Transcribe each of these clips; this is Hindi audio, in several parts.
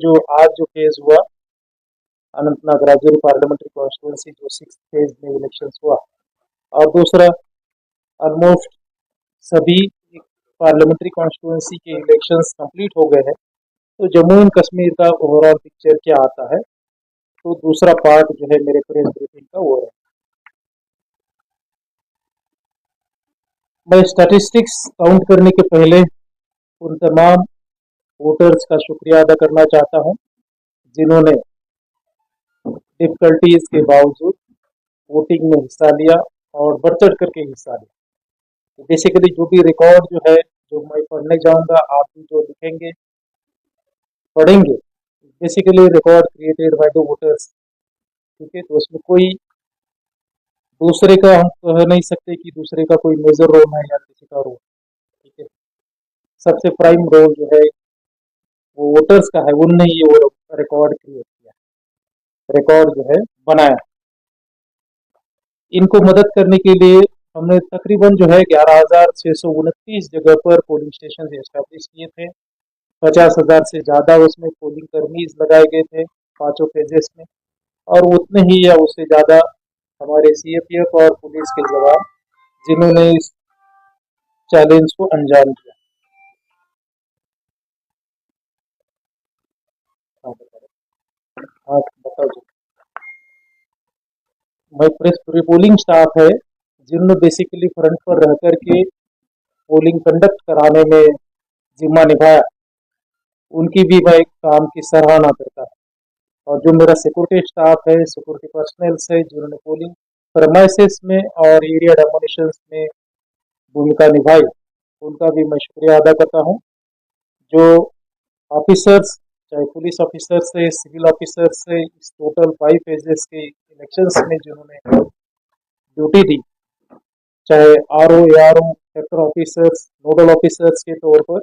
जो आज जो फेज हुआ अनंतनाग राजौरी पार्लियामेंट्री कॉन्स्टिट्यूंसी जो 6th फेज में इलेक्शंस हुआ, और दूसरा ऑलमोस्ट सभी पार्लियामेंट्री कॉन्स्टिट्यूंसी के इलेक्शंस कंप्लीट हो गए हैं। तो जम्मू एंड कश्मीर का ओवरऑल पिक्चर क्या आता है, तो दूसरा पार्ट जो है मेरे प्रेस ब्रीफिंग का वो है। मैं स्टैटिस्टिक्स काउंट करने के पहले उन तमाम वोटर्स का शुक्रिया अदा करना चाहता हूं जिन्होंने डिफिकल्टीज के बावजूद वोटिंग में हिस्सा लिया और बढ़ चढ़ करके हिस्सा लिया। तो बेसिकली जो भी रिकॉर्ड जो है जो मैं पढ़ने जाऊंगा, आप भी जो लिखेंगे पढ़ेंगे, basically record created by the voters. ठीक है, तो उसमें कोई दूसरे का हम कह नहीं सकते कि दूसरे का कोई मेजर रोल है या किसी का रोल। ठीक है, सबसे प्राइम रोल जो है वो वोटर्स का है, उनने ही वो रिकॉर्ड क्रिएट किया, रिकॉर्ड जो है बनाया। इनको मदद करने के लिए हमने तकरीबन जो है 11,629 जगह पर पोलिंग स्टेशन एस्टेब्लिश किए थे। 50,000 से ज़्यादा उसमें पोलिंग कर्मीज लगाए गए थे पांचों फेजेस में, और उतने ही या उससे ज़्यादा हमारे सीएपीएफ और पुलिस के जवान जिन्होंने इस चैलेंज को अंजाम दिया। हाँ बताओ जी। मैं प्रेस पोलिंग स्टाफ है जिन्होंने बेसिकली फ्रंट पर रह करके पोलिंग कंडक्ट कराने में जिम्मा निभाया, उनकी भी मैं काम की सराहना करता हूँ। और जो मेरा सिक्योरिटी स्टाफ है, सिक्योरिटी पर्सनल्स है जिन्होंने पोलिंग प्रमाइसेस में और एरिया डेमोलिशन में भूमिका निभाई, उनका भी मैं शुक्रिया अदा करता हूँ। जो ऑफिसर्स, चाहे पुलिस ऑफिसर से सिविल ऑफिसर से, इस टोटल 5 फेजेस के इलेक्शंस में जिन्होंने ड्यूटी दी, चाहे RO ARO sector officers, nodal officers के तौर पर,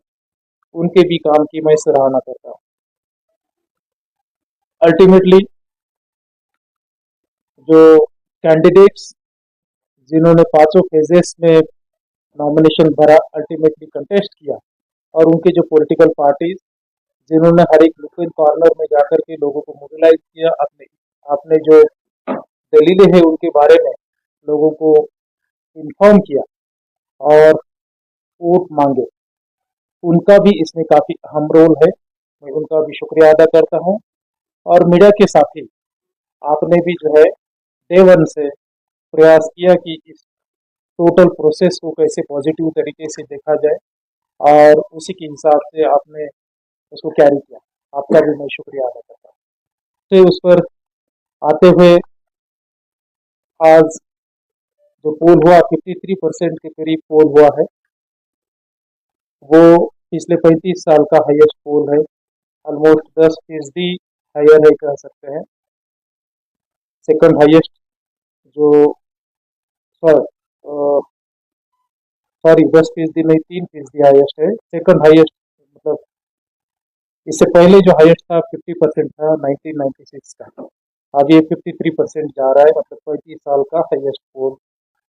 उनके भी काम की मैं सराहना करता हूँ। अल्टीमेटली जो कैंडिडेट्स जिन्होंने पांचों फेजेस में नॉमिनेशन भरा, अल्टीमेटली कंटेस्ट किया, और उनके जो पॉलिटिकल पार्टीज जिन्होंने हर एक नुक्कड़ कॉर्नर में जाकर के लोगों को मोबिलाइज किया, अपने अपने जो दलीलें हैं उनके बारे में लोगों को इन्फॉर्म किया और वोट मांगे, उनका भी इसमें काफ़ी अहम रोल है। मैं उनका भी शुक्रिया अदा करता हूँ। और मीडिया के साथी, आपने भी जो है डे वन से प्रयास किया कि इस टोटल प्रोसेस को कैसे पॉजिटिव तरीके से देखा जाए, और उसी के हिसाब से आपने उसको कैरी किया। आपका भी मैं शुक्रिया अदा करता हूँ। तो उस पर आते हुए, आज जो पोल हुआ 53% के करीब पोल हुआ है, वो पिछले 35 साल का हाईएस्ट पोल है। ऑलमोस्ट 10% हायर है कह सकते हैं। सेकंड हाईएस्ट जो सॉरी 10% नहीं, 3% हाईएस्ट है। सेकंड हाईएस्ट मतलब इससे पहले जो हाईएस्ट था 50% था 1996 का, अब ये 53% जा रहा है, मतलब 35 साल का हाईएस्ट पोल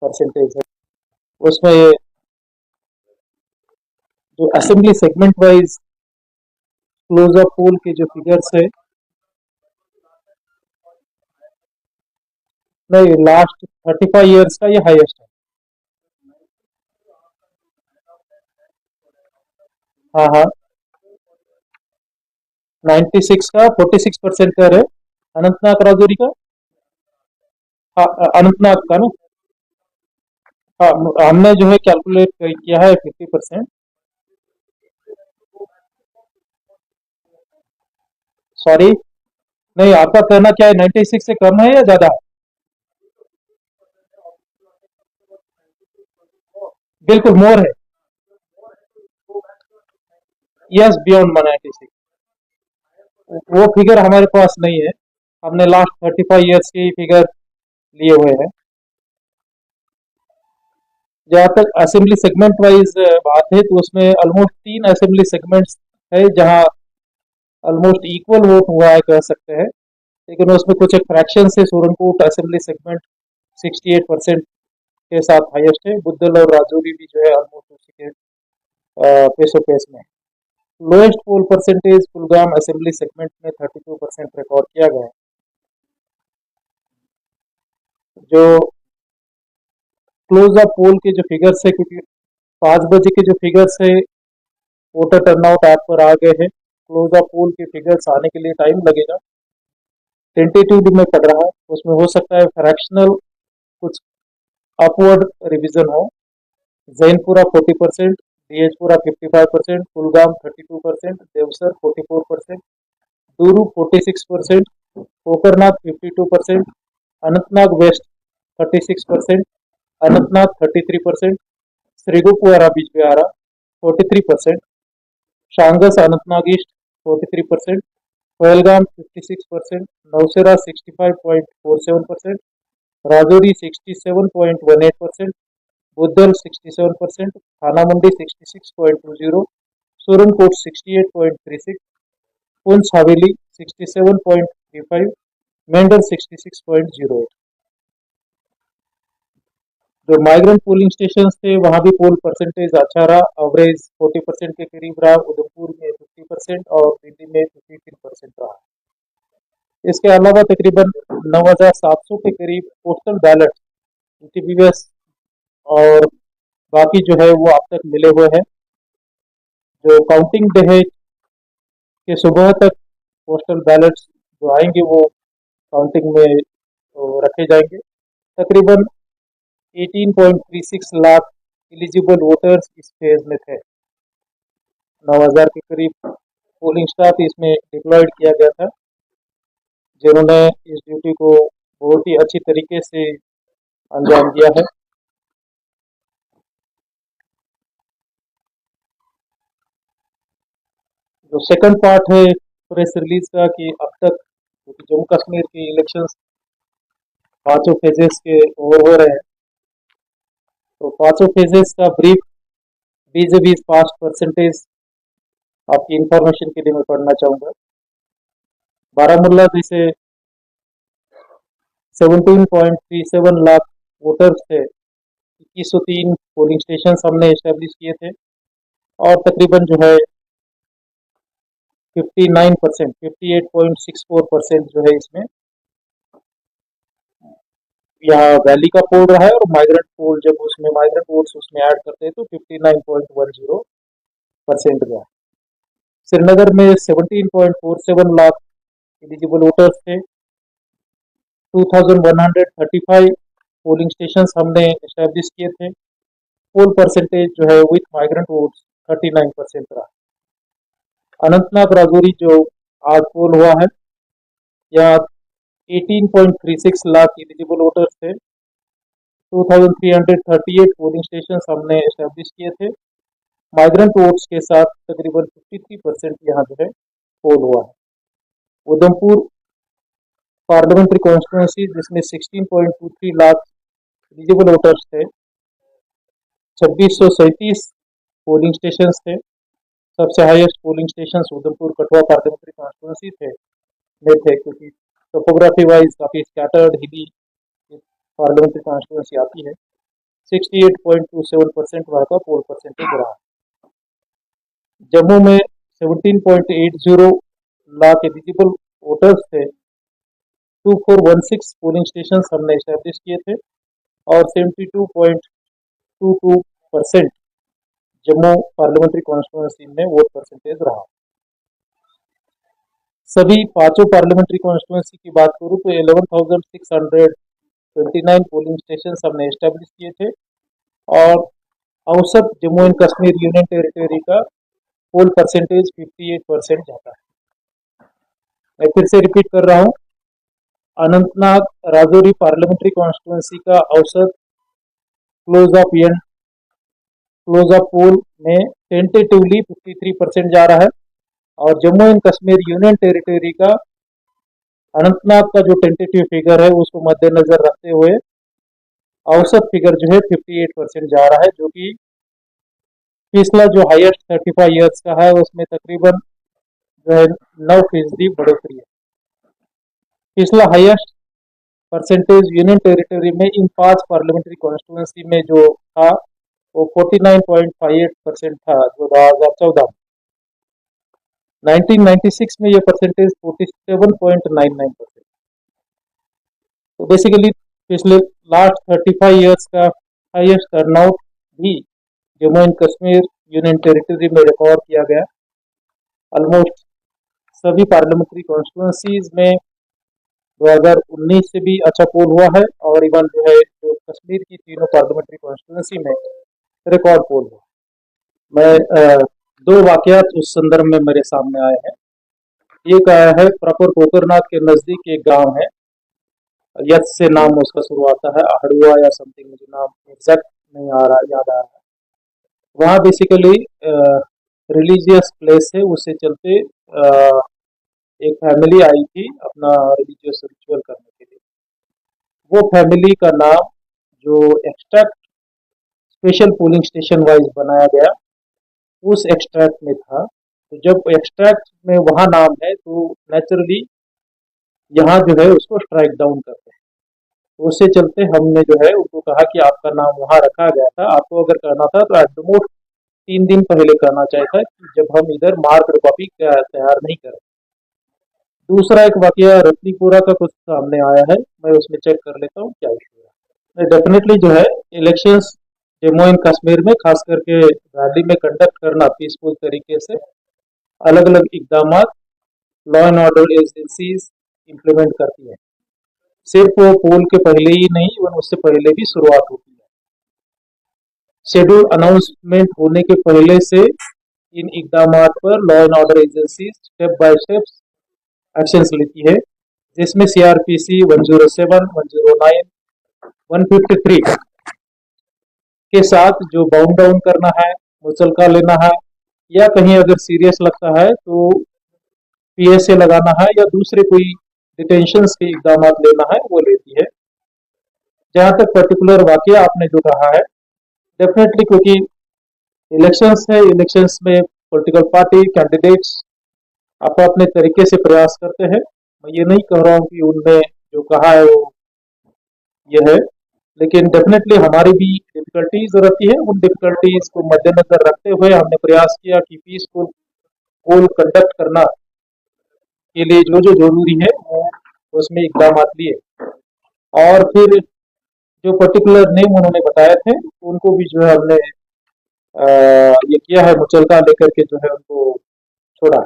परसेंटेज है। उसमें जो assembly segment wise close up poll के जो फिगर्स है, नहीं लास्ट 35 ईयर्स का ये हाईएस्ट है। हाँ हाँ, 96 का 46% कर है। अनंतनाग राजौरी का, हाँ अनंतनाग का ना, हाँ हमने जो है कैलकुलेट किया है 50%। सॉरी, नहीं आपका कहना क्या है, 96 से कम है या ज्यादा है? बिल्कुल मोर है। Yes, beyond 96। वो फिगर हमारे पास नहीं है, हमने लास्ट 35 ईयर्स की फिगर लिए हुए हैं। जहाँ तक असेंबली सेगमेंट वाइज बात है, तो उसमें ऑलमोस्ट 3 असेंबली सेगमेंट्स है जहाँ ऑलमोस्ट इक्वल वोट हुआ है कह सकते हैं। लेकिन उसमें कुछ एक फ्रैक्शन से सोरनकोट असेंबली सेगमेंट 68% के साथ हाईएस्ट है। बुद्धल और राजौरी भी जो है ऑलमोस्ट उसी के पेसो पेस में। लोएस्ट पोल परसेंटेज कुलगाम असेंबली सेगमेंट में 32% रिकॉर्ड किया गया है। जो क्लोज ऑफ पोल के जो फिगर्स है, क्योंकि 5 बजे के जो फिगर्स है वोटर टर्नआउट ऐप पर आ गए हैं, क्लोज ऑफ पोल के फिगर्स आने के लिए टाइम लगेगा। टेंटेटिवली में पढ़ रहा हूँ, उसमें हो सकता है फ्रैक्शनल कुछ अपवर्ड रिवीजन हो। जैनपुरा 40%, डीएचपुरा 55%, कुलगाम 32%, देवसर 44%, दूरू 46%, कोकरनाग 52%, अनंतनाग वेस्ट 36%, अनंतनाग 33%, श्रीगोकुआरा बिजबिहारा 43%, शांगस अनंतनाग ईस्ट 43%, पहलगाम 56%, नौशेरा 65.47%, राजौरी 67.18%, बुद्धल 67%, थाना मंडी 66.20, सूरनकोट 68.36, पुंछ हवेली 67.35, मेंढर 66.08। जो माइग्रेंट पोलिंग स्टेशन थे वहां भी पोल परसेंटेज अच्छा रहा, एवरेज 40% के करीब रहा। उदयपुर में 50% और दिल्ली में 53% रहा। इसके अलावा तकरीबन 9,700 के करीब पोस्टल बैलेट ईटीपीएस और बाकी जो है वो अब तक मिले हुए हैं। जो काउंटिंग डे है कि सुबह तक पोस्टल बैलेट्स जो आएंगे वो काउंटिंग में तो रखे जाएंगे। तकरीबन 18.36 लाख एलिजिबल वोटर्स इस फेज में थे। 9,000 के करीब पोलिंग स्टाफ इसमें डिप्लॉयड किया गया था, जिन्होंने इस ड्यूटी को बहुत ही अच्छी तरीके से अंजाम दिया है। जो सेकंड पार्ट है प्रेस रिलीज का कि अब तक जम्मू कश्मीर के इलेक्शंस 5 फेजेस के ओवर हो रहे हैं, तो 5 फेजेस का ब्रीफ 20-20 पास्ट परसेंटेज आपकी इंफॉर्मेशन के लिए मैं पढ़ना चाहूँगा। बारामूला जैसे 17.37 लाख वोटर्स थे, 2103 पोलिंग स्टेशन हमने इस्टेब्लिश किए थे और तकरीबन जो है 59%, 58.64% जो है इसमें यहाँ वैली का पोल रहा है और माइग्रेंट पोल जब उसमें माइग्रेंट वोट्स उसमें ऐड करते हैं तो 59.10% गया। श्रीनगर में 17.47 लाख एलिजिबल वोटर्स थे, 2135 पोलिंग स्टेशन हमने एस्टेब्लिश किए थे। पोल परसेंटेज जो है विथ माइग्रेंट वोट्स 39% रहा। अनंतनाग राजौरी जो आज पोल हुआ है, यहाँ 18.36 लाख एलिजिबल वोटर्स थे, 2338 पोलिंग स्टेशन हमने एस्टेब्लिश किए थे। माइग्रेंट वोट्स के साथ तकरीबन 53% यहाँ जो है पोल हुआ है। उधमपुर पार्लियामेंट्री कॉन्स्टिट्यूंसी जिसमें 16.23 लाख एलिजिबल वोटर्स थे, 2637 पोलिंग स्टेशन थे। सबसे highest polling station Udhampur Kathua parliamentary constituency थे क्योंकि टोपोग्राफी वाइज काफ़ी स्कैटर्ड हिली पार्लियामेंट्री कॉन्स्टिट्यूंसी आती है। 68.27% वहाँ का पोल परसेंटेज रहा। जम्मू में 17.80 लाख एलिजिबल वोटर्स थे, 2416 पोलिंग स्टेशन हमने इस्टेब्लिश किए थे और 72.22% जम्मू पार्लियामेंट्री कॉन्स्टिट्यूंसी में वोट परसेंटेज रहा। सभी 5 पार्लियामेंट्री कॉन्स्टिट्यूंसी की बात करूँ तो 11,629 पोलिंग स्टेशन हमने इस्टेब्लिश किए थे और औसत Jammu and Kashmir union territory का पोल परसेंटेज 58% जाता है। मैं फिर से रिपीट कर रहा हूँ, अनंतनाग राजौरी पार्लियामेंट्री कॉन्स्टिट्यूंसी का औसत क्लोज ऑफ पोल में टेंटेटिवली 53% जा रहा है और Jammu and Kashmir union territory का अनंतनाग का जो टेंटेटिव फिगर है उसको मद्देनजर रखते हुए औसत फिगर जो है 58% जा रहा है, जो कि पिछला जो हाईएस्ट 35 ईयर्स का है उसमें तकरीबन जो है 9% बढ़ोतरी है। पिछला हाईएस्ट परसेंटेज यूनियन टेरिटरी में इन 5 पार्लियामेंट्री कॉन्स्टिट्यूंसी में जो था वो 49.58% था जो 2014 में। 1996 में ये परसेंटेज 47.99%। तो बेसिकली पिछले लास्ट 35 ईयर्स का हाईएस्ट टर्नआउट भी Jammu and Kashmir union territory में रिकॉर्ड किया गया। ऑलमोस्ट सभी पार्लियामेंट्री कॉन्स्टिट्यूंसीज में 2019 से भी अच्छा पोल हुआ है, और इवन जो है जो कश्मीर की तीनों पार्लियामेंट्री कॉन्स्टिट्यूंसी में रिकॉर्ड पोल हुआ। मैं दो वाकयात उस संदर्भ में मेरे सामने आए हैं। एक आया है प्रॉपर कोकरनाथ के नजदीक एक गांव है, यस से नाम उसका शुरू आता है, आहड़ुआ या समथिंग, मुझे नाम एग्जैक्ट नहीं आ रहा, याद आ रहा है। वहाँ बेसिकली रिलीजियस प्लेस है, उससे चलते एक फैमिली आई थी अपना रिलीजियस रिचुअल करने के लिए। वो फैमिली का नाम जो extract special polling station wise बनाया गया उस एक्सट्रैक्ट में था। तो जब एक्सट्रैक्ट में वहाँ नाम है तो नेचुरली यहाँ जो है उसको स्ट्राइक डाउन करते हैं। तो उससे चलते हमने जो है उनको कहा कि आपका नाम वहाँ रखा गया था, आपको अगर करना था तो एट द मोस्ट 3 दिन पहले करना चाहिए था, कि जब हम इधर मार्क्ड कॉपी तैयार नहीं करें। दूसरा एक वाकया रत्नीपुरा का कुछ सामने आया है, मैं उसमें चेक कर लेता हूँ क्या इशू है। डेफिनेटली जो है इलेक्शंस जम्मू एंड कश्मीर में खास करके वैली में कंडक्ट करना पीसफुल तरीके से, अलग अलग इकदाम law and order agencies implement करती है। सिर्फ वो पोल के पहले ही नहीं, इवन उससे पहले भी शुरुआत होती है। शेड्यूल अनाउंसमेंट होने के पहले से इन इकदाम पर law and order agency step by step actions लेती है, जिसमें सीआरपीसी 107, 109, 153 के साथ जो बाउंड डाउन करना है, मुचलका लेना है, या कहीं अगर सीरियस लगता है तो पीएसए लगाना है या दूसरे कोई डिटेंशन के इकदाम लेना है, वो लेती है। जहां तक पर्टिकुलर वाकया आपने जो कहा है, डेफिनेटली क्योंकि इलेक्शंस है, इलेक्शंस में पॉलिटिकल पार्टी कैंडिडेट्स आप अपने तरीके से प्रयास करते हैं। मैं ये नहीं कह रहा हूँ कि उनने जो कहा है वो ये है, लेकिन डेफिनेटली हमारी भी डिफिकल्टीज रहती है। उन डिफिकल्टीज को मद्देनजर रखते हुए हमने प्रयास किया कि पीसफुल पोल कंडक्ट करना के लिए जो जो जरूरी है वो उसमें इकदाम लिए, और फिर जो पर्टिकुलर नेम उन्होंने बताए थे उनको भी जो है हमने ये किया है, मुचलका लेकर के जो है उनको छोड़ा।